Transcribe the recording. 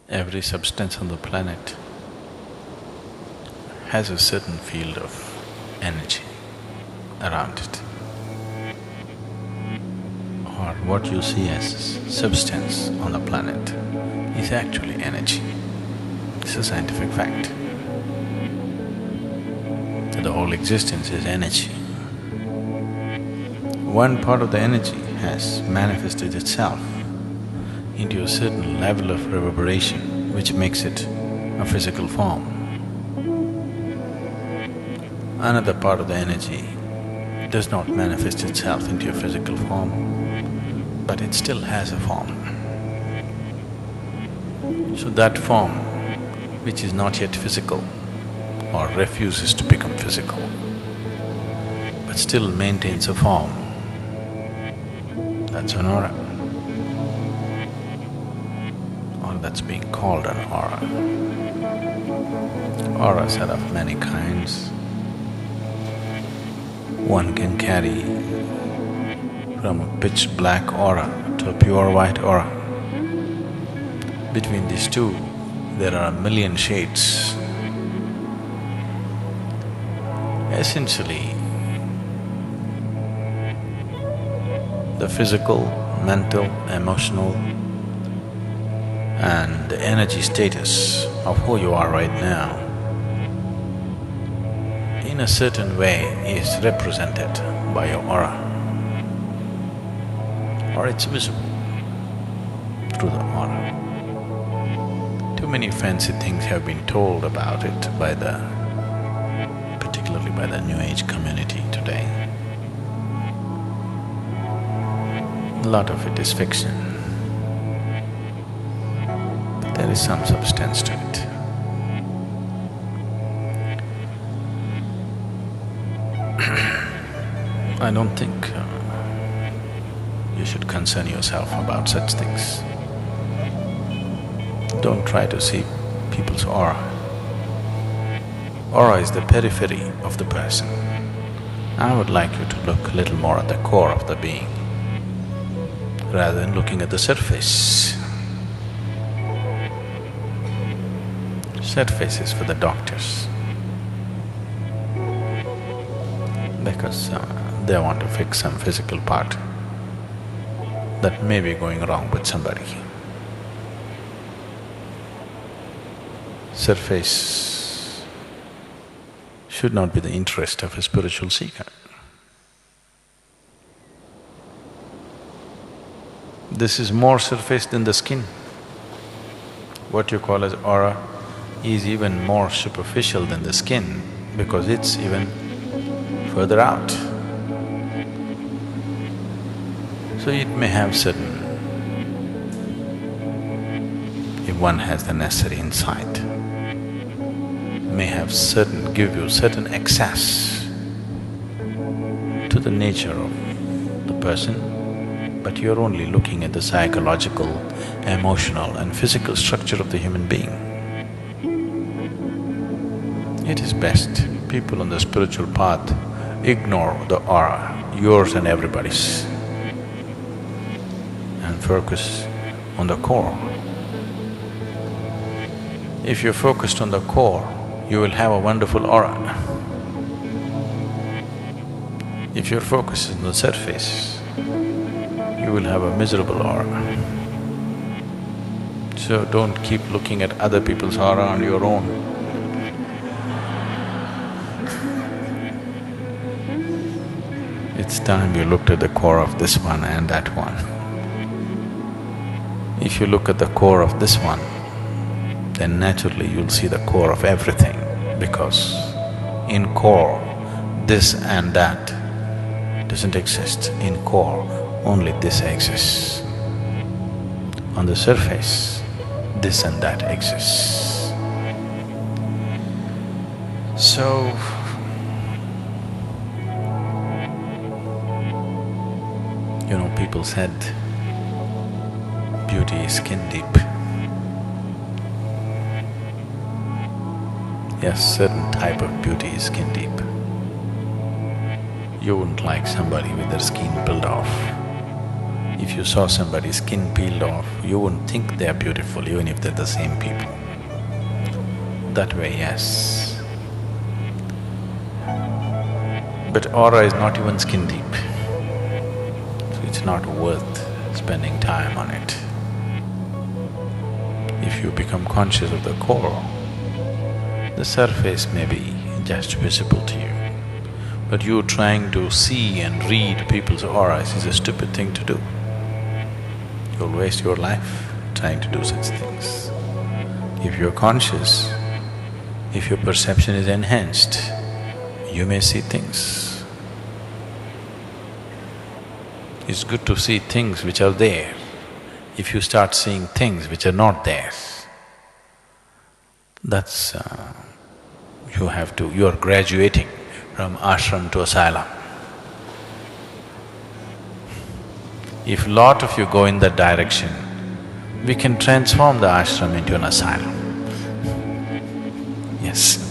Every substance on the planet has a certain field of energy around it. Or what you see as substance on the planet is actually energy. It's a scientific fact. That the whole existence is energy. One part of the energy has manifested itself into a certain level of reverberation which makes it a physical form. Another part of the energy does not manifest itself into a physical form, but it still has a form. So that form, which is not yet physical or refuses to become physical, but still maintains a form, that's an aura. Or that's being called an aura. Auras are of many kinds. One can carry from a pitch black aura to a pure white aura. Between these two, there are a million shades. Essentially, the physical, mental, emotional and the energy status of who you are right now, in a certain way, is represented by your aura, or it's visible through the aura. Too many fancy things have been told about it particularly by the New Age community today. A lot of it is fiction, but there is some substance to it. I don't think you should concern yourself about such things. Don't try to see people's aura. Aura is the periphery of the person. I would like you to look a little more at the core of the being, rather than looking at the surface. Surface is for the doctors, because they want to fix some physical part that may be going wrong with somebody. Surface should not be the interest of a spiritual seeker. This is more surface than the skin. What you call as aura is even more superficial than the skin because it's even further out. So it may have certain… if one has the necessary insight, may have give you certain access to the nature of the person, but you're only looking at the psychological, emotional and physical structure of the human being. It is best people on the spiritual path ignore the aura, yours and everybody's, and focus on the core. If you're focused on the core, you will have a wonderful aura. If your focus is on the surface, you will have a miserable aura. So don't keep looking at other people's aura and your own. It's time you looked at the core of this one and that one. If you look at the core of this one, then naturally you'll see the core of everything, because in core, this and that doesn't exist. In core, only this exists. On the surface, this and that exists. So, people said beauty is skin deep. Yes, certain type of beauty is skin deep. You wouldn't like somebody with their skin peeled off. If you saw somebody's skin peeled off, you wouldn't think they're beautiful even if they're the same people. That way, yes. But aura is not even skin deep, so it's not worth spending time on it. If you become conscious of the core, the surface may be just visible to you, but you trying to see and read people's auras is a stupid thing to do. You'll waste your life trying to do such things. If you're conscious, if your perception is enhanced, you may see things. It's good to see things which are there. If you start seeing things which are not there, that's… you are graduating from ashram to asylum. If lot of you go in that direction, we can transform the ashram into an asylum. Yes.